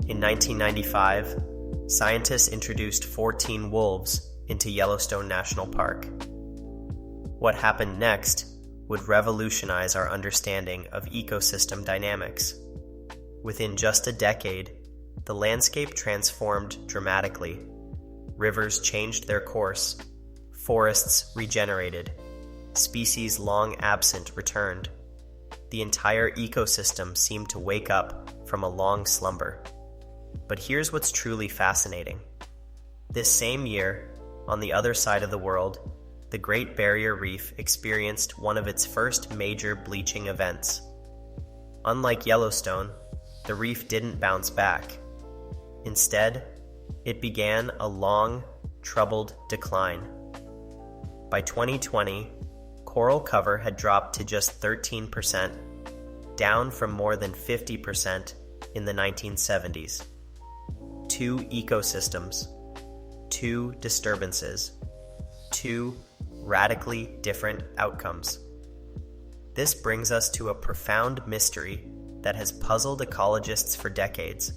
In 1995, scientists introduced 14 wolves into Yellowstone National Park. What happened next would revolutionize our understanding of ecosystem dynamics. Within just a decade, the landscape transformed dramatically. Rivers changed their course, forests regenerated, species long absent returned. The entire ecosystem seemed to wake up from a long slumber. But here's what's truly fascinating. This same year, on the other side of the world, the Great Barrier Reef experienced one of its first major bleaching events. Unlike Yellowstone, the reef didn't bounce back. Instead, it began a long, troubled decline. By 2020, coral cover had dropped to just 13%, down from more than 50% in the 1970s. Two ecosystems, two disturbances, two radically different outcomes. This brings us to a profound mystery that has puzzled ecologists for decades.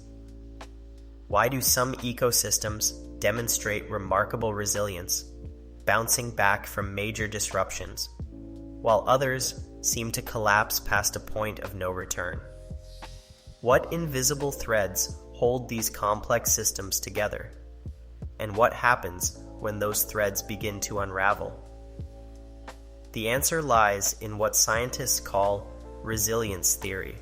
Why do some ecosystems demonstrate remarkable resilience, bouncing back from major disruptions, while others seem to collapse past a point of no return? What invisible threads hold these complex systems together? And what happens when those threads begin to unravel? The answer lies in what scientists call resilience theory,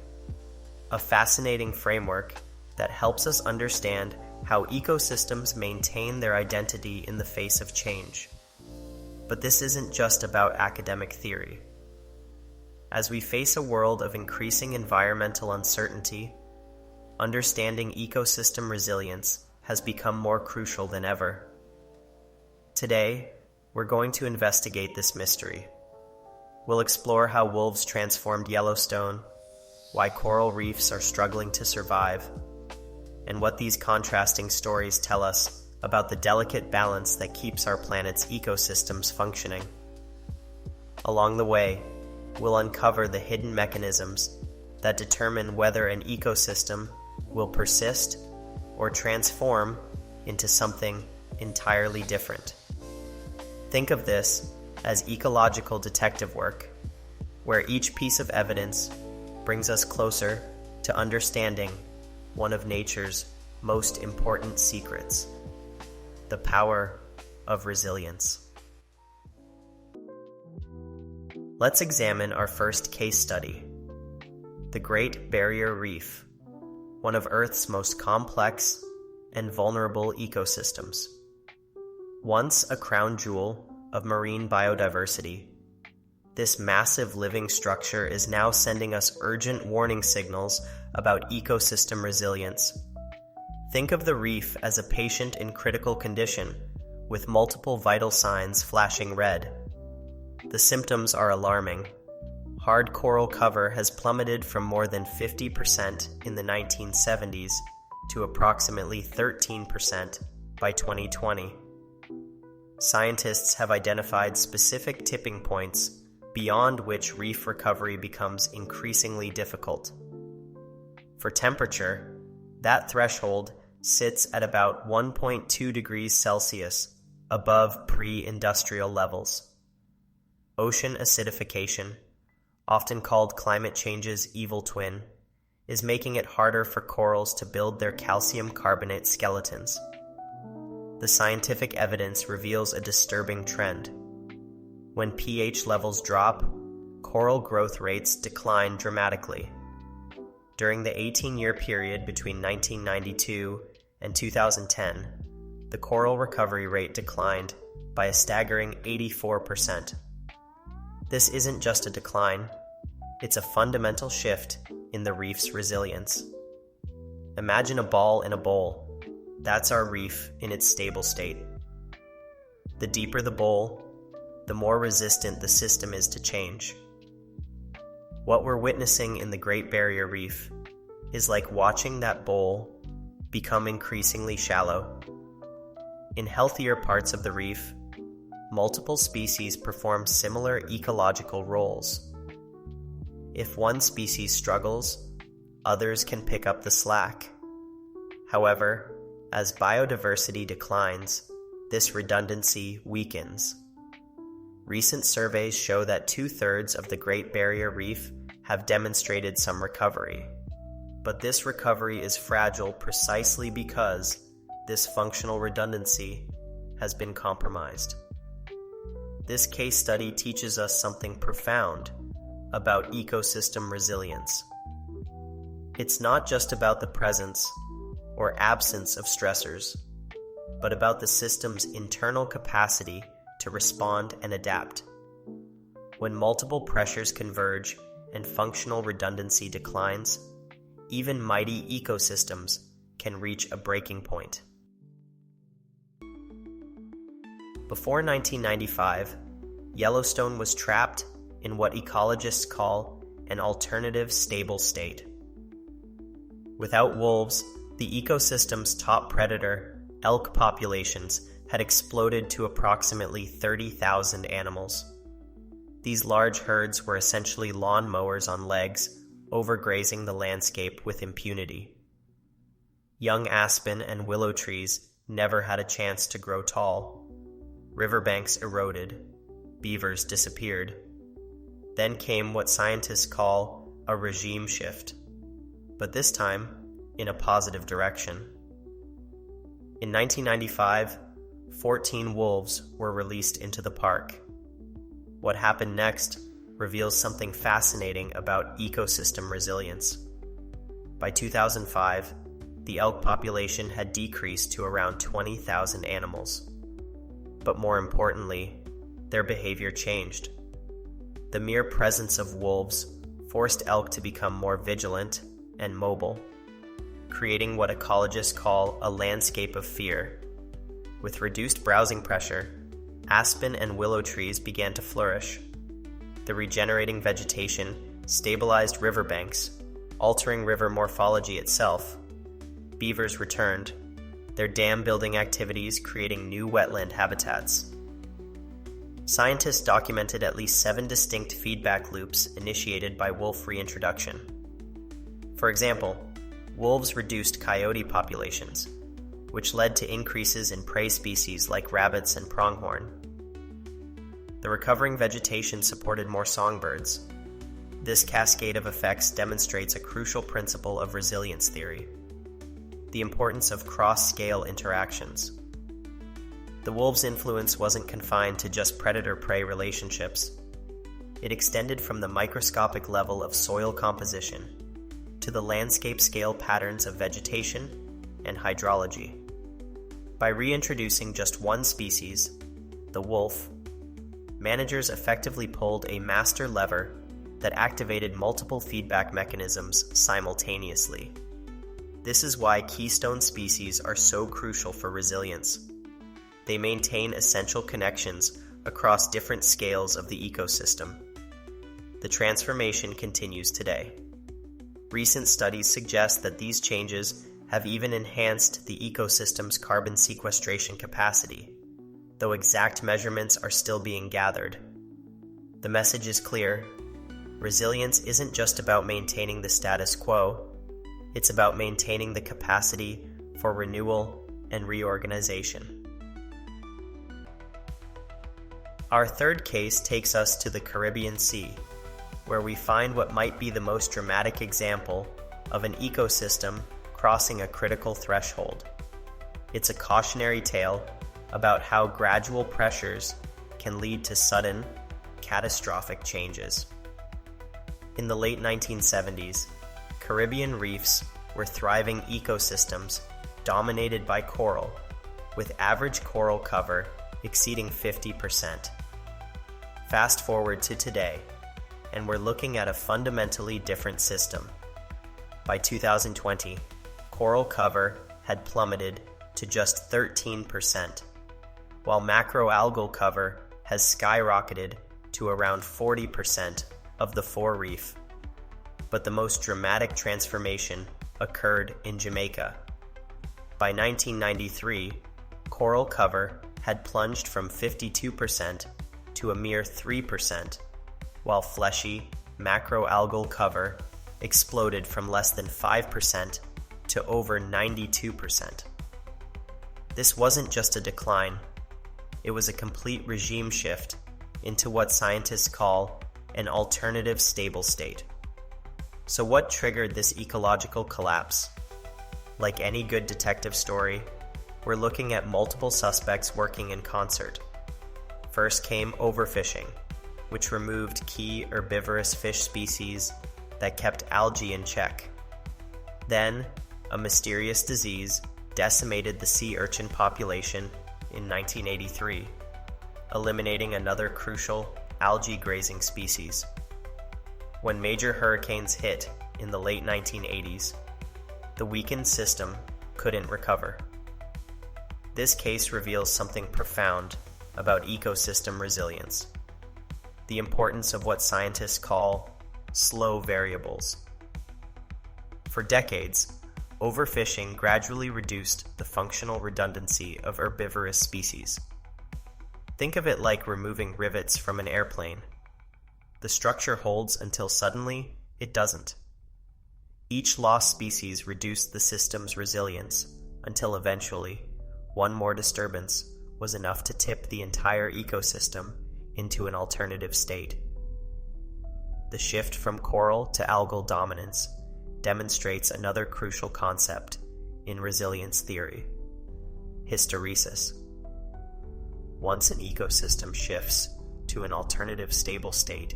a fascinating framework that helps us understand how ecosystems maintain their identity in the face of change. But this isn't just about academic theory. As we face a world of increasing environmental uncertainty, understanding ecosystem resilience has become more crucial than ever. Today, we're going to investigate this mystery. We'll explore how wolves transformed Yellowstone, why coral reefs are struggling to survive, and what these contrasting stories tell us about the delicate balance that keeps our planet's ecosystems functioning. Along the way, we'll uncover the hidden mechanisms that determine whether an ecosystem will persist or transform into something entirely different. Think of this as ecological detective work, where each piece of evidence brings us closer to understanding one of nature's most important secrets: the power of resilience. Let's examine our first case study, the Great Barrier Reef, one of Earth's most complex and vulnerable ecosystems. Once a crown jewel of marine biodiversity, this massive living structure is now sending us urgent warning signals about ecosystem resilience. Think of the reef as a patient in critical condition, with multiple vital signs flashing red. The symptoms are alarming. Hard coral cover has plummeted from more than 50% in the 1970s to approximately 13% by 2020. Scientists have identified specific tipping points beyond which reef recovery becomes increasingly difficult. For temperature, that threshold sits at about 1.2 degrees Celsius above pre-industrial levels. Ocean acidification, often called climate change's evil twin, is making it harder for corals to build their calcium carbonate skeletons. The scientific evidence reveals a disturbing trend. When pH levels drop, coral growth rates decline dramatically. During the 18-year period between 1992 and 2010, the coral recovery rate declined by a staggering 84%. This isn't just a decline, it's a fundamental shift in the reef's resilience. Imagine a ball in a bowl. That's our reef in its stable state. The deeper the bowl, the more resistant the system is to change. What we're witnessing in the Great Barrier Reef is like watching that bowl become increasingly shallow. In healthier parts of the reef, multiple species perform similar ecological roles. If one species struggles, others can pick up the slack. However, as biodiversity declines, this redundancy weakens. Recent surveys show that 2/3 of the Great Barrier Reef have demonstrated some recovery. But this recovery is fragile precisely because this functional redundancy has been compromised. This case study teaches us something profound about ecosystem resilience. It's not just about the presence or absence of stressors, but about the system's internal capacity to respond and adapt. When multiple pressures converge and functional redundancy declines, even mighty ecosystems can reach a breaking point. Before 1995, Yellowstone was trapped in what ecologists call an alternative stable state. Without wolves, the ecosystem's top predator, elk populations, had exploded to approximately 30,000 animals. These large herds were essentially lawn mowers on legs, overgrazing the landscape with impunity. Young aspen and willow trees never had a chance to grow tall. Riverbanks eroded. Beavers disappeared. Then came what scientists call a regime shift, but this time in a positive direction. In 1995, 14 wolves were released into the park. What happened next reveals something fascinating about ecosystem resilience. By 2005, the elk population had decreased to around 20,000 animals. But more importantly, their behavior changed. The mere presence of wolves forced elk to become more vigilant and mobile, creating what ecologists call a landscape of fear. With reduced browsing pressure, aspen and willow trees began to flourish. The regenerating vegetation stabilized riverbanks, altering river morphology itself. Beavers returned, their dam-building activities creating new wetland habitats. Scientists documented at least 7 distinct feedback loops initiated by wolf reintroduction. For example, wolves reduced coyote populations, which led to increases in prey species like rabbits and pronghorn. The recovering vegetation supported more songbirds. This cascade of effects demonstrates a crucial principle of resilience theory: the importance of cross-scale interactions. The wolves' influence wasn't confined to just predator-prey relationships. It extended from the microscopic level of soil composition to the landscape-scale patterns of vegetation and hydrology. By reintroducing just one species, the wolf, managers effectively pulled a master lever that activated multiple feedback mechanisms simultaneously. This is why keystone species are so crucial for resilience. They maintain essential connections across different scales of the ecosystem. The transformation continues today. Recent studies suggest that these changes have even enhanced the ecosystem's carbon sequestration capacity, though exact measurements are still being gathered. The message is clear: resilience isn't just about maintaining the status quo, it's about maintaining the capacity for renewal and reorganization. Our third case takes us to the Caribbean Sea, where we find what might be the most dramatic example of an ecosystem crossing a critical threshold. It's a cautionary tale about how gradual pressures can lead to sudden, catastrophic changes. In the late 1970s, Caribbean reefs were thriving ecosystems dominated by coral, with average coral cover exceeding 50%. Fast forward to today, and we're looking at a fundamentally different system. By 2020, coral cover had plummeted to just 13%, while macroalgal cover has skyrocketed to around 40% of the fore reef. But the most dramatic transformation occurred in Jamaica. By 1993, coral cover had plunged from 52% to a mere 3%, while fleshy, macroalgal cover exploded from less than 5% to over 92%. This wasn't just a decline, it was a complete regime shift into what scientists call an alternative stable state. So what triggered this ecological collapse? Like any good detective story, we're looking at multiple suspects working in concert. First came overfishing, which removed key herbivorous fish species that kept algae in check. Then, a mysterious disease decimated the sea urchin population in 1983, eliminating another crucial algae grazing species. When major hurricanes hit in the late 1980s, the weakened system couldn't recover. This case reveals something profound about ecosystem resilience, the importance of what scientists call slow variables. For decades, overfishing gradually reduced the functional redundancy of herbivorous species. Think of it like removing rivets from an airplane. The structure holds until suddenly it doesn't. Each lost species reduced the system's resilience until eventually, one more disturbance was enough to tip the entire ecosystem into an alternative state. The shift from coral to algal dominance demonstrates another crucial concept in resilience theory: hysteresis. Once an ecosystem shifts to an alternative stable state,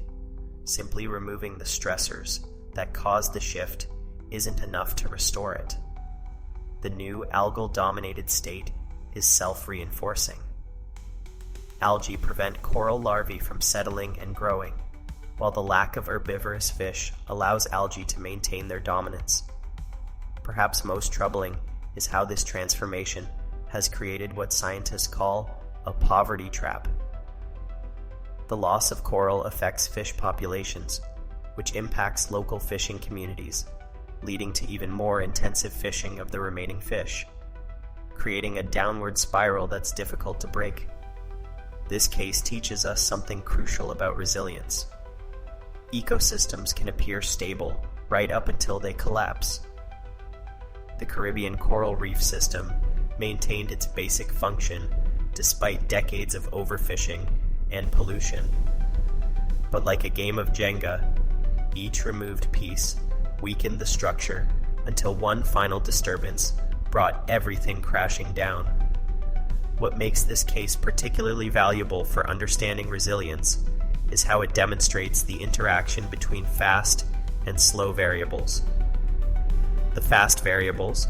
simply removing the stressors that caused the shift isn't enough to restore it. The new algal-dominated state is self-reinforcing. Algae prevent coral larvae from settling and growing, while the lack of herbivorous fish allows algae to maintain their dominance. Perhaps most troubling is how this transformation has created what scientists call a poverty trap. The loss of coral affects fish populations, which impacts local fishing communities, leading to even more intensive fishing of the remaining fish, creating a downward spiral that's difficult to break. This case teaches us something crucial about resilience. Ecosystems can appear stable right up until they collapse. The Caribbean coral reef system maintained its basic function despite decades of overfishing and pollution. But like a game of Jenga, each removed piece weakened the structure until one final disturbance brought everything crashing down. What makes this case particularly valuable for understanding resilience is how it demonstrates the interaction between fast and slow variables. The fast variables,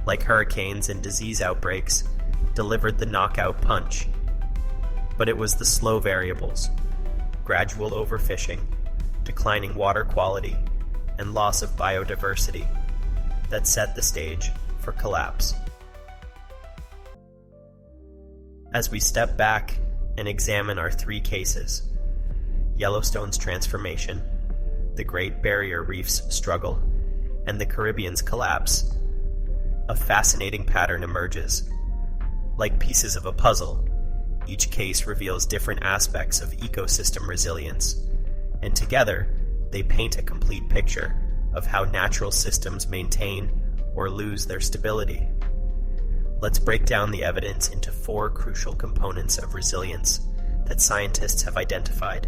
like hurricanes and disease outbreaks, delivered the knockout punch. But it was the slow variables, gradual overfishing, declining water quality, and loss of biodiversity, that set the stage for collapse. As we step back and examine our three cases, Yellowstone's transformation, the Great Barrier Reef's struggle, and the Caribbean's collapse, a fascinating pattern emerges. Like pieces of a puzzle, each case reveals different aspects of ecosystem resilience, and together they paint a complete picture of how natural systems maintain or lose their stability. Let's break down the evidence into four crucial components of resilience that scientists have identified.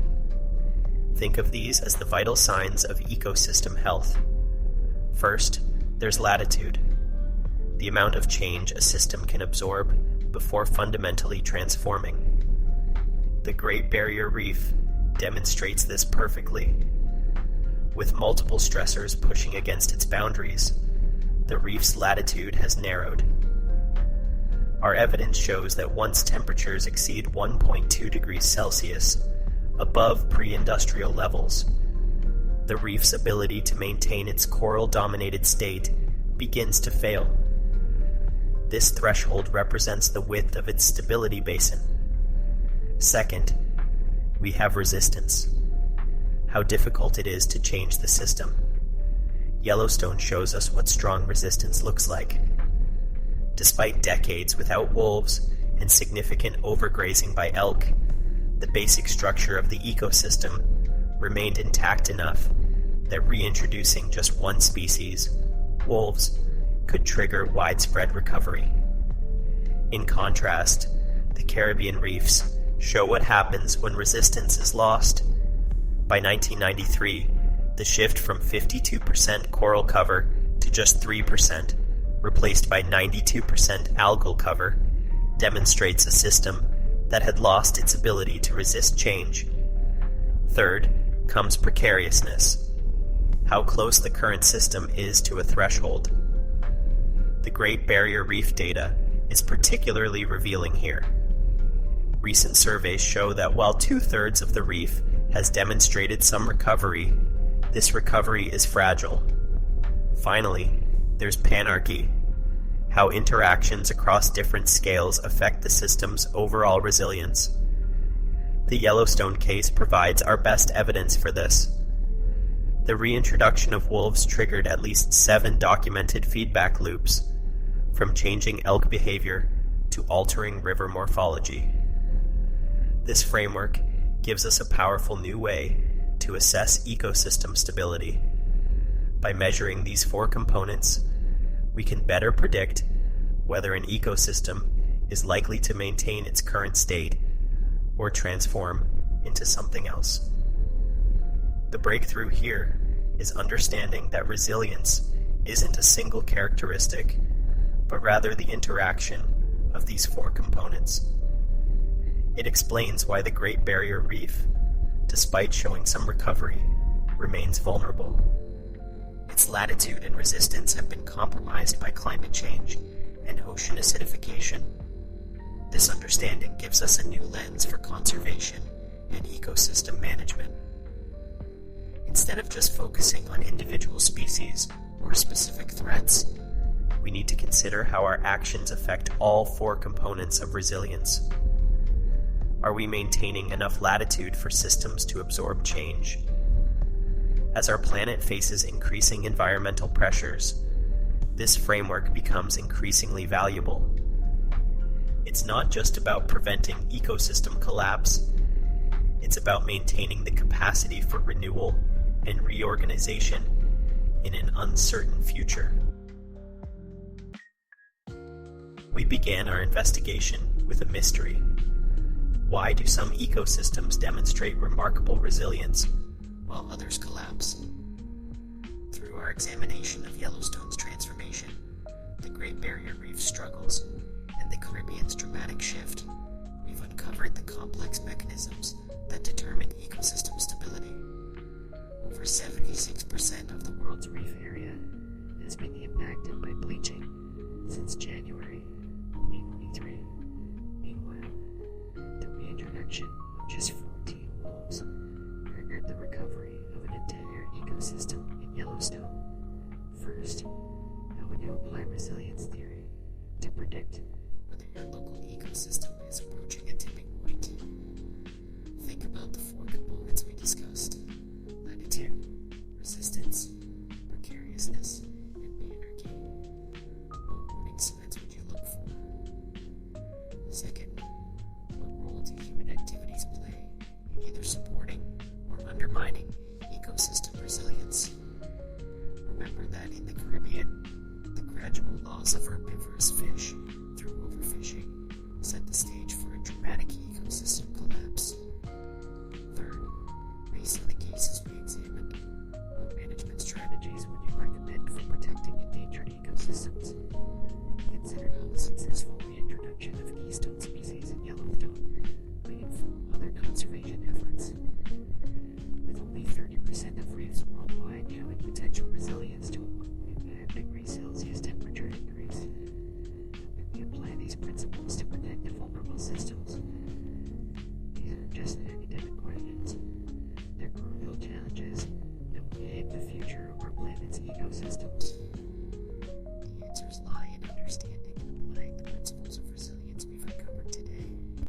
Think of these as the vital signs of ecosystem health. First, there's latitude, the amount of change a system can absorb before fundamentally transforming. The Great Barrier Reef demonstrates this perfectly. With multiple stressors pushing against its boundaries, the reef's latitude has narrowed. Our evidence shows that once temperatures exceed 1.2 degrees Celsius, above pre-industrial levels, the reef's ability to maintain its coral-dominated state begins to fail. This threshold represents the width of its stability basin. Second, we have resistance. How difficult it is to change the system. Yellowstone shows us what strong resistance looks like. Despite decades without wolves and significant overgrazing by elk, the basic structure of the ecosystem remained intact enough that reintroducing just one species, wolves, could trigger widespread recovery. In contrast, the Caribbean reefs show what happens when resistance is lost. By 1993, the shift from 52% coral cover to just 3%, replaced by 92% algal cover, demonstrates a system that had lost its ability to resist change. Third comes precariousness, how close the current system is to a threshold. The Great Barrier Reef data is particularly revealing here. Recent surveys show that while 2/3 of the reef has demonstrated some recovery, this recovery is fragile. Finally, there's panarchy, how interactions across different scales affect the system's overall resilience. The Yellowstone case provides our best evidence for this. The reintroduction of wolves triggered at least 7 documented feedback loops, from changing elk behavior to altering river morphology. This framework gives us a powerful new way to assess ecosystem stability. By measuring these 4 components, we can better predict whether an ecosystem is likely to maintain its current state or transform into something else. The breakthrough here is understanding that resilience isn't a single characteristic, but rather the interaction of these 4 components. It explains why the Great Barrier Reef, despite showing some recovery, remains vulnerable. Its latitude and resistance have been compromised by climate change and ocean acidification. This understanding gives us a new lens for conservation and ecosystem management. Instead of just focusing on individual species or specific threats, we need to consider how our actions affect all 4 components of resilience. Are we maintaining enough latitude for systems to absorb change? As our planet faces increasing environmental pressures, this framework becomes increasingly valuable. It's not just about preventing ecosystem collapse, it's about maintaining the capacity for renewal and reorganization in an uncertain future. We began our investigation with a mystery. Why do some ecosystems demonstrate remarkable resilience while others collapse? Through our examination of Yellowstone's transformation, the Great Barrier Reef struggles, and the Caribbean's dramatic shift, we've uncovered the complex mechanisms that determine ecosystem stability. Over 76% of the world's reef area has been impacted by bleaching since January 2023. Meanwhile, the reintroduction of just 14 wolves triggered the recovery of an entire ecosystem in Yellowstone. First, how would you apply resilience theory to predict whether your local ecosystem is approaching a tipping point? Think about the 4 components we discussed: latitude, resistance, precariousness, and anarchy. What warning signs would you look for? Second, what role do human activities play in either supporting or undermining ecosystem resilience? Remember that in the Caribbean, the gradual loss of herbivorous fish through overfishing set the stage for a dramatic ecosystem collapse. Third, based on the cases we examined, what management strategies would you recommend for protecting endangered ecosystems? Consider how the successful reintroduction of keystone species in Yellowstone might inform other conservation efforts. With only 30% of reefs worldwide showing potential resilience to a 1.5 degrees Celsius temperature increase, how can we apply these principles to protect the vulnerable systems? These aren't just academic questions. They're crucial challenges that will shape the future of our planet's ecosystems. The answers lie in understanding